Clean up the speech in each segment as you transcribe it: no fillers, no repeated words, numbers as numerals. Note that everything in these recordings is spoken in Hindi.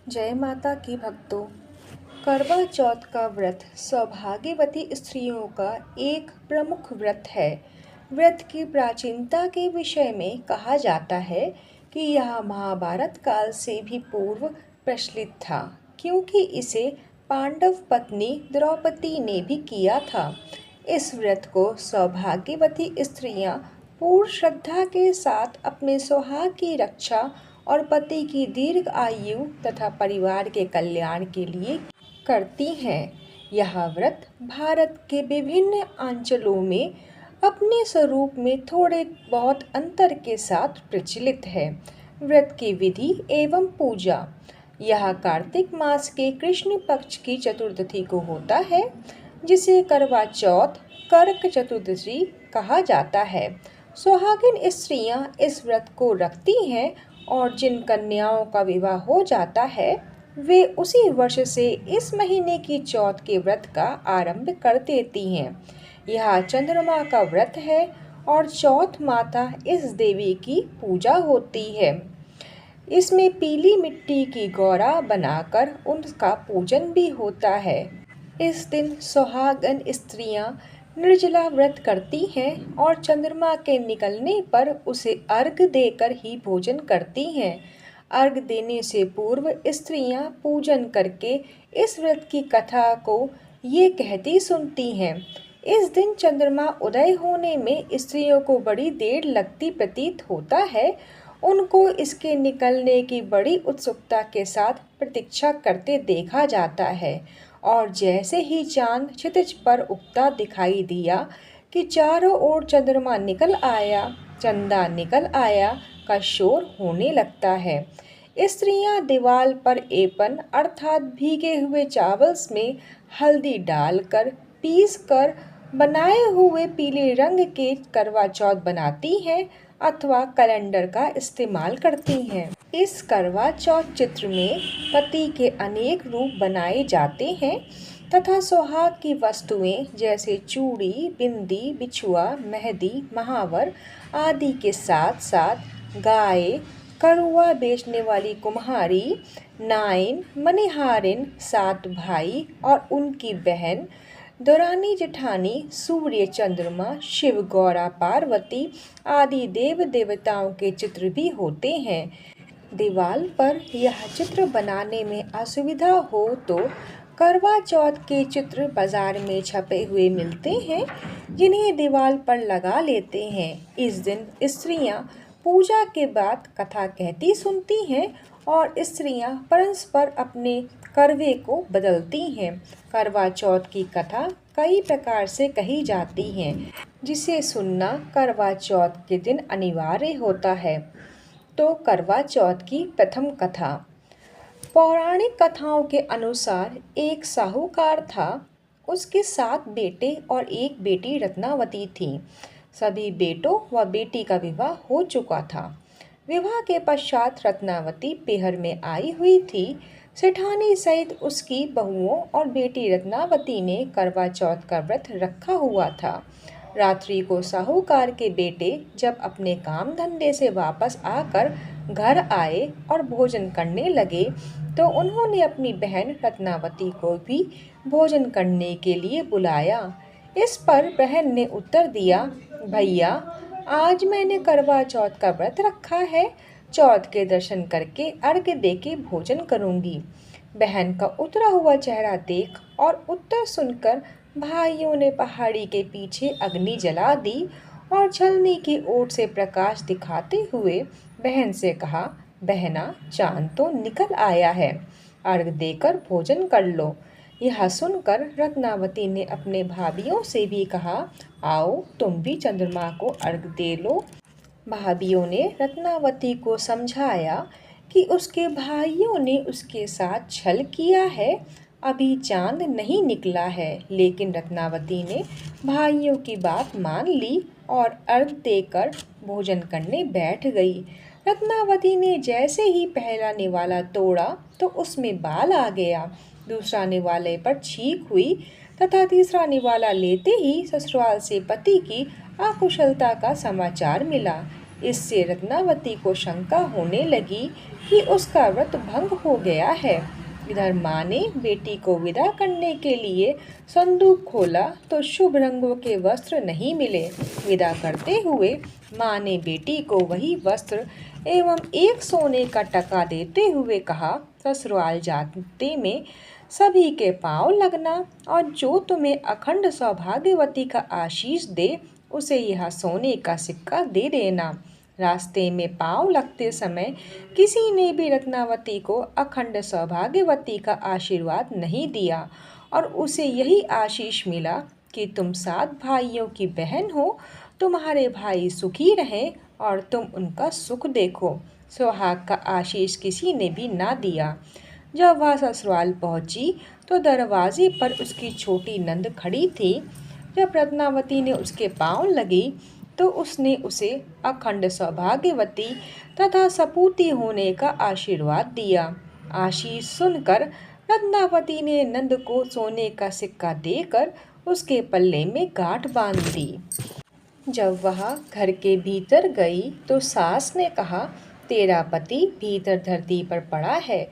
जय माता की भक्तों। करवा चौथ का व्रत सौभाग्यवती स्त्रियों का एक प्रमुख व्रत है। व्रत की प्राचीनता के विषय में कहा जाता है कि यह महाभारत काल से भी पूर्व प्रचलित था, क्योंकि इसे पांडव पत्नी द्रौपदी ने भी किया था। इस व्रत को सौभाग्यवती स्त्रियां पूर्ण श्रद्धा के साथ अपने सुहाग की रक्षा और पति की दीर्घ आयु तथा परिवार के कल्याण के लिए करती हैं। यह व्रत भारत के विभिन्न अंचलों में अपने स्वरूप में थोड़े बहुत अंतर के साथ प्रचलित है। व्रत की विधि एवं पूजा। यह कार्तिक मास के कृष्ण पक्ष की चतुर्दशी को होता है, जिसे करवा चौथ कर्क चतुर्दशी कहा जाता है। सुहागिन स्त्रियां इस व्रत को रखती हैं और जिन कन्याओं का विवाह हो जाता है वे उसी वर्ष से इस महीने की चौथ के व्रत का आरंभ कर देती हैं। यह चंद्रमा का व्रत है और चौथ माता इस देवी की पूजा होती है। इसमें पीली मिट्टी की गौरा बनाकर उनका पूजन भी होता है। इस दिन सुहागन स्त्रियां निर्जला व्रत करती हैं और चंद्रमा के निकलने पर उसे अर्घ देकर ही भोजन करती हैं। अर्घ देने से पूर्व स्त्रियां पूजन करके इस व्रत की कथा को ये कहती सुनती हैं। इस दिन चंद्रमा उदय होने में स्त्रियों को बड़ी देर लगती प्रतीत होता है। उनको इसके निकलने की बड़ी उत्सुकता के साथ प्रतीक्षा करते देखा जाता है और जैसे ही चांद क्षितिज पर उगता दिखाई दिया कि चारों ओर चंद्रमा निकल आया, चंदा निकल आया का शोर होने लगता है। स्त्रियां दीवार पर एपन अर्थात भीगे हुए चावल में हल्दी डालकर पीस कर बनाए हुए पीले रंग के करवा चौथ बनाती हैं अथवा कैलेंडर का इस्तेमाल करती हैं। इस करवा चौथ चित्र में पति के अनेक रूप बनाए जाते हैं तथा सुहाग की वस्तुएं जैसे चूड़ी, बिंदी, बिछुआ, मेहंदी, महावर आदि के साथ साथ गाय, करुआ बेचने वाली कुम्हारी, नाइन, मनिहारिन, 7 भाई और उनकी बहन, दौरानी जेठानी, सूर्य, चंद्रमा, शिव, गौरा, पार्वती आदि देव देवताओं के चित्र भी होते हैं। दीवार पर यह चित्र बनाने में असुविधा हो तो करवा चौथ के चित्र बाजार में छपे हुए मिलते हैं, जिन्हें दीवार पर लगा लेते हैं। इस दिन स्त्रियां पूजा के बाद कथा कहती सुनती हैं और स्त्रियां परस्पर अपने करवे को बदलती हैं। करवा चौथ की कथा कई प्रकार से कही जाती है, जिसे सुनना करवा चौथ के दिन अनिवार्य होता है। तो करवा चौथ की प्रथम कथा। पौराणिक कथाओं के अनुसार एक साहूकार था। उसके 7 बेटे और एक बेटी रत्नावती थी। सभी बेटों व बेटी का विवाह हो चुका था। विवाह के पश्चात रत्नावती पीहर में आई हुई थी। सेठानी सहित उसकी बहुओं और बेटी रत्नावती ने करवा चौथ का व्रत रखा हुआ था। रात्रि को साहूकार के बेटे जब अपने काम धंधे से वापस आकर घर आए और भोजन करने लगे तो उन्होंने अपनी बहन रत्नावती को भी भोजन करने के लिए बुलाया। इस पर बहन ने उत्तर दिया, भैया आज मैंने करवा चौथ का व्रत रखा है, चौथ के दर्शन करके अर्घ्य देके भोजन करूंगी। बहन का उतरा हुआ चेहरा देख और उत्तर सुनकर भाइयों ने पहाड़ी के पीछे अग्नि जला दी और छलनी की ओर से प्रकाश दिखाते हुए बहन से कहा, बहना चांद तो निकल आया है, अर्घ देकर भोजन कर लो। यह सुनकर रत्नावती ने अपने भाभियों से भी कहा, आओ तुम भी चंद्रमा को अर्घ दे लो। भाभियों ने रत्नावती को समझाया कि उसके भाइयों ने उसके साथ छल किया है, अभी चांद नहीं निकला है। लेकिन रत्नावती ने भाइयों की बात मान ली और अर्घ देकर भोजन करने बैठ गई। रत्नावती ने जैसे ही पहला निवाला तोड़ा तो उसमें बाल आ गया। दूसरा निवाले पर छींक हुई तथा तीसरा निवाला लेते ही ससुराल से पति की अकुशलता का समाचार मिला। इससे रत्नावती को शंका होने लगी कि उसका व्रत भंग हो गया है। इधर माँ ने बेटी को विदा करने के लिए संदूक खोला तो शुभ रंगों के वस्त्र नहीं मिले। विदा करते हुए माँ ने बेटी को वही वस्त्र एवं एक सोने का टका देते हुए कहा, ससुराल जाते में सभी के पांव लगना और जो तुम्हें अखंड सौभाग्यवती का आशीष दे उसे यह सोने का सिक्का दे देना। रास्ते में पांव लगते समय किसी ने भी रत्नावती को अखंड सौभाग्यवती का आशीर्वाद नहीं दिया और उसे यही आशीष मिला कि तुम 7 भाइयों की बहन हो, तुम्हारे भाई सुखी रहें और तुम उनका सुख देखो। सुहाग का आशीष किसी ने भी ना दिया। जब वह ससुराल पहुंची तो दरवाजे पर उसकी छोटी नंद खड़ी थी। जब रत्नावती ने उसके पांव लगी तो उसने उसे अखंड सौभाग्यवती तथा सपूती होने का आशीर्वाद दिया। आशीष सुनकर रत्नावती ने नंद को सोने का सिक्का देकर उसके पल्ले में गांठ बांध दी। जब वह घर के भीतर गई तो सास ने कहा, तेरा पति भीतर धरती पर पड़ा है।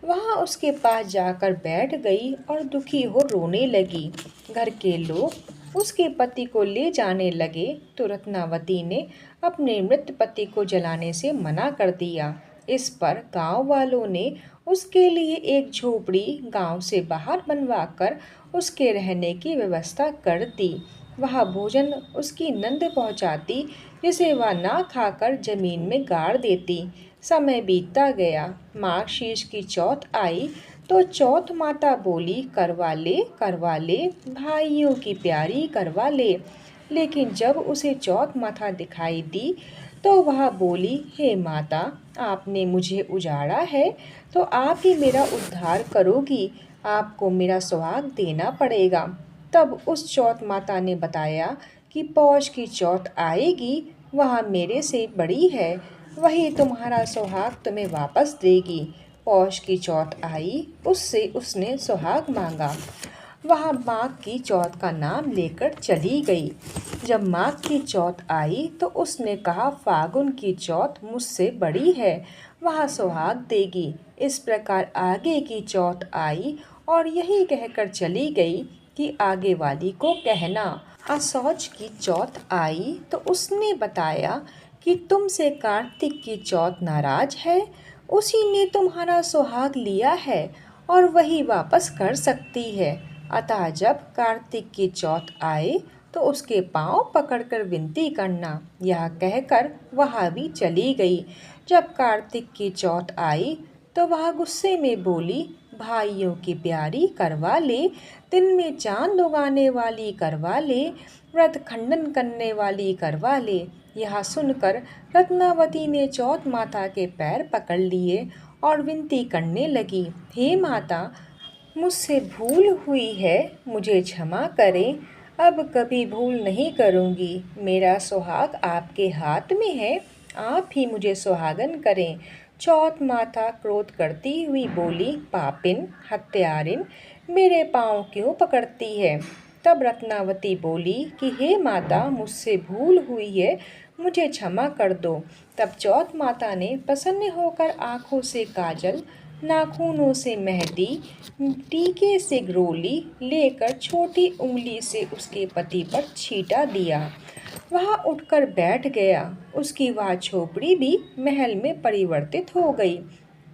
वहाँ उसके पास जाकर बैठ गई और दुखी हो रोने लगी। घर के लोग उसके पति को ले जाने लगे तो रत्नावती ने अपने मृत पति को जलाने से मना कर दिया। इस पर गांव वालों ने उसके लिए एक झोपड़ी गांव से बाहर बनवाकर उसके रहने की व्यवस्था कर दी। वह भोजन उसकी नंद पहुंचाती जिसे वह ना खाकर जमीन में गाड़ देती। समय बीतता गया। माघ शीर्ष की चौथ आई तो चौथ माता बोली, करवा ले भाइयों की प्यारी करवा ले। लेकिन जब उसे चौथ माता दिखाई दी तो वह बोली, हे माता, आपने मुझे उजाड़ा है तो आप ही मेरा उद्धार करोगी, आपको मेरा सुहाग देना पड़ेगा। तब उस चौथ माता ने बताया कि पौष की चौथ आएगी, वह मेरे से बड़ी है, वही तुम्हारा सुहाग तुम्हें वापस देगी। पौष की चौथ आई, उससे उसने सुहाग मांगा। वह माघ की चौथ का नाम लेकर चली गई। जब माघ की चौथ आई तो उसने कहा, फागुन की चौथ मुझसे बड़ी है, वह सुहाग देगी। इस प्रकार आगे की चौथ आई और यही कहकर चली गई कि आगे वाली को कहना। असौज की चौथ आई तो उसने बताया कि तुमसे कार्तिक की चौथ नाराज है, उसी ने तुम्हारा सुहाग लिया है और वही वापस कर सकती है। अतः जब कार्तिक की चौथ आए तो उसके पांव पकड़कर विनती करना। यह कहकर वह भी चली गई। जब कार्तिक की चौथ आई तो वह गुस्से में बोली, भाइयों की प्यारी करवा ले, दिन में चांद उगाने वाली करवा ले, व्रत खंडन करने वाली करवा ले। यह सुनकर रत्नावती ने चौथ माता के पैर पकड़ लिए और विनती करने लगी, हे माता, मुझसे भूल हुई है, मुझे क्षमा करें, अब कभी भूल नहीं करूँगी। मेरा सुहाग आपके हाथ में है, आप ही मुझे सुहागन करें। चौथ माता क्रोध करती हुई बोली, पापिन, हत्यारिन, मेरे पाँव क्यों पकड़ती है। तब रत्नावती बोली कि हे माता, मुझसे भूल हुई है, मुझे क्षमा कर दो। तब चौथ माता ने प्रसन्न होकर आँखों से काजल, नाखूनों से मेहंदी, टीके से ग्रोली लेकर छोटी उंगली से उसके पति पर छींटा दिया। वह उठकर बैठ गया। उसकी वह झोपड़ी भी महल में परिवर्तित हो गई।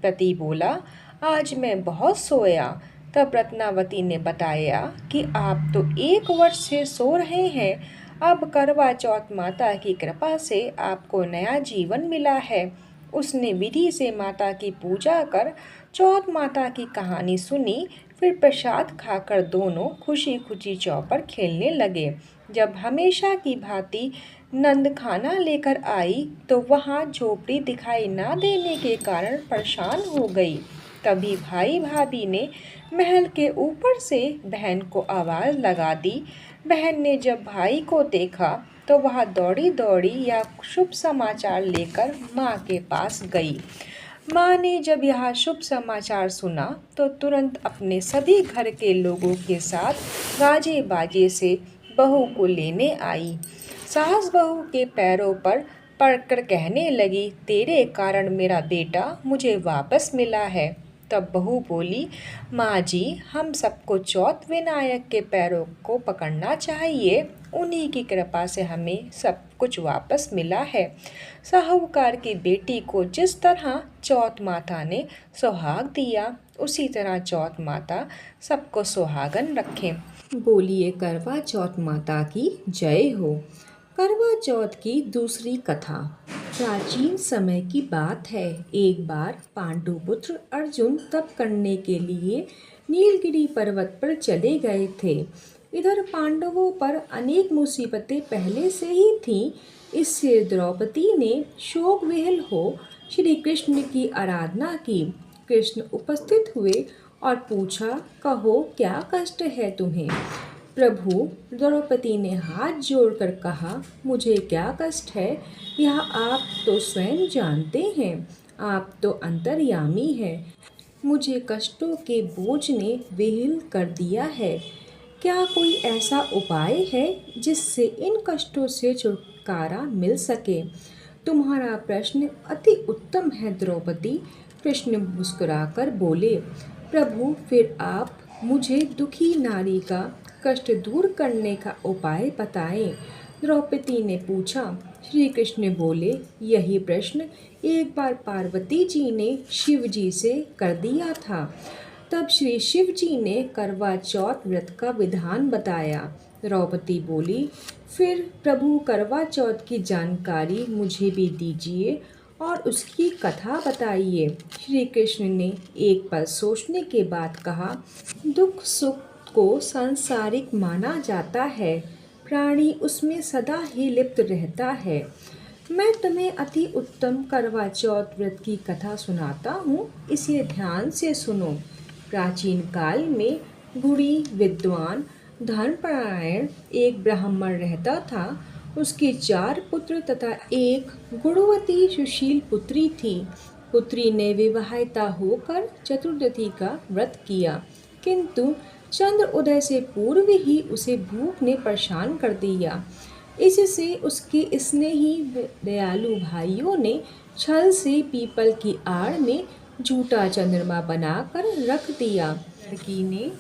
पति बोला, आज मैं बहुत सोया। तब रत्नावती ने बताया कि आप तो 1 वर्ष से सो रहे हैं, अब करवा चौथ माता की कृपा से आपको नया जीवन मिला है। उसने विधि से माता की पूजा कर चौथ माता की कहानी सुनी। फिर प्रसाद खाकर दोनों खुशी खुशी चौपड़ खेलने लगे। जब हमेशा की भांति नंद खाना लेकर आई तो वहाँ झोपड़ी दिखाई ना देने के कारण परेशान हो गई। तभी भाई भाभी ने महल के ऊपर से बहन को आवाज़ लगा दी। बहन ने जब भाई को देखा तो वह दौड़ी दौड़ी या शुभ समाचार लेकर माँ के पास गई। माँ ने जब यह शुभ समाचार सुना तो तुरंत अपने सभी घर के लोगों के साथ गाजे बाजे से बहू को लेने आई। सास बहू के पैरों पर पढ़कर कहने लगी, तेरे कारण मेरा बेटा मुझे वापस मिला है। तब बहू बोली, माँ जी, हम सबको चौथ विनायक के पैरों को पकड़ना चाहिए, उन्हीं की कृपा से हमें सब कुछ वापस मिला है। साहूकार की बेटी को जिस तरह चौथ माता ने सुहाग दिया, उसी तरह चौथ माता सबको सुहागन रखें। बोलिए करवा चौथ माता की जय हो। करवा चौथ की दूसरी कथा। प्राचीन समय की बात है। एक बार पांडुपुत्र अर्जुन तप करने के लिए नीलगिरी पर्वत पर चले गए थे। इधर पांडवों पर अनेक मुसीबतें पहले से ही थीं। इससे द्रौपदी ने शोक विह्वल हो श्री कृष्ण की आराधना की। कृष्ण उपस्थित हुए और पूछा, कहो क्या कष्ट है तुम्हें? प्रभु, द्रौपदी ने हाथ जोड़कर कहा, मुझे क्या कष्ट है यह आप तो स्वयं जानते हैं। आप तो अंतर्यामी हैं। मुझे कष्टों के बोझ ने विह्वल कर दिया है। क्या कोई ऐसा उपाय है जिससे इन कष्टों से छुटकारा मिल सके? तुम्हारा प्रश्न अति उत्तम है द्रौपदी। कृष्ण मुस्कुराकर बोले, प्रभु, फिर आप मुझे दुखी नारी का कष्ट दूर करने का उपाय बताएं। द्रौपदी ने पूछा। श्री कृष्ण बोले, यही प्रश्न एक बार पार्वती जी ने शिव जी से कर दिया था। तब श्री शिव जी ने करवा चौथ व्रत का विधान बताया। द्रौपदी बोली, फिर प्रभु करवा चौथ की जानकारी मुझे भी दीजिए और उसकी कथा बताइए। श्री कृष्ण ने एक पल सोचने के बाद कहा, दुख सुख को सांसारिक माना जाता है, प्राणी उसमें सदा ही लिप्त रहता है। मैं तुम्हें अति उत्तम करवा चौथ व्रत की कथा सुनाता हूँ, इसे ध्यान से सुनो। प्राचीन काल में गुणी विद्वान धर्मपरायण एक ब्राह्मण रहता था। उसके 4 पुत्र तथा एक गुणवती सुशील पुत्री थी। पुत्री ने विवाहिता होकर चतुर्दशी का व्रत किया, किंतु चंद्र उदय से पूर्व ही उसे भूख ने परेशान कर दिया। इससे उसके स्नेही दयालु भाइयों ने छल से पीपल की आड़ में झूठा चंद्रमा बनाकर रख दिया। लड़की ने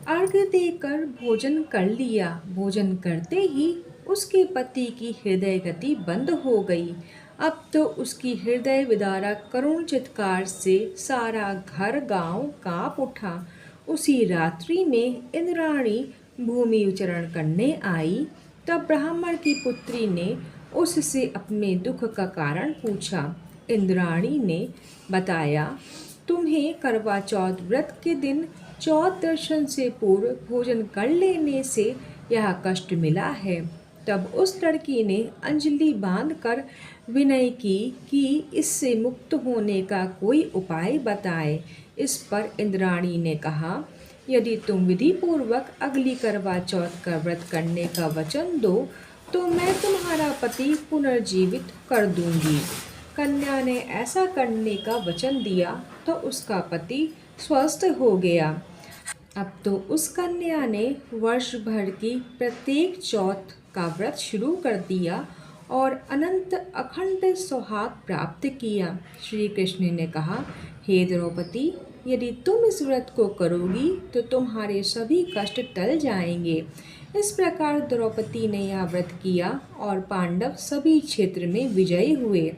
अर्घ्य देकर भोजन कर लिया। भोजन करते ही उसके पति की हृदय गति बंद हो गई। अब तो उसकी हृदय विदारक करुण चित्कार से सारा घर गांव कांप उठा। उसी रात्रि में इंद्राणी भूमि उच्चरण करने आई। तब ब्राह्मण की पुत्री ने उससे अपने दुख का कारण पूछा। इंद्राणी ने बताया, तुम्हें करवा चौथ व्रत के दिन चौथ दर्शन से पूर्व भोजन कर लेने से यह कष्ट मिला है। तब उस लड़की ने अंजलि बांधकर विनय की कि इससे मुक्त होने का कोई उपाय बताए। इस पर इंद्राणी ने कहा, यदि तुम विधि पूर्वक अगली करवा चौथ का व्रत करने का वचन दो तो मैं तुम्हारा पति पुनर्जीवित कर दूंगी। कन्या ने ऐसा करने का वचन दिया तो उसका पति स्वस्थ हो गया। अब तो उस कन्या ने वर्ष भर की प्रत्येक चौथ का व्रत शुरू कर दिया और अनंत अखंड सुहाग प्राप्त किया। श्री कृष्ण ने कहा, हे द्रौपदी, यदि तुम इस व्रत को करोगी तो तुम्हारे सभी कष्ट टल जाएंगे। इस प्रकार द्रौपदी ने यह व्रत किया और पांडव सभी क्षेत्र में विजयी हुए।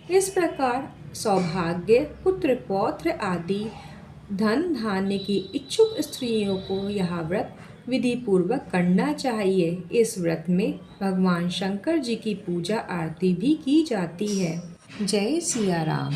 इस प्रकार सौभाग्य, पुत्र पौत्र आदि धन धान्य की इच्छुक स्त्रियों को यह व्रत विधि पूर्वक करना चाहिए। इस व्रत में भगवान शंकर जी की पूजा आरती भी की जाती है। जय सिया राम।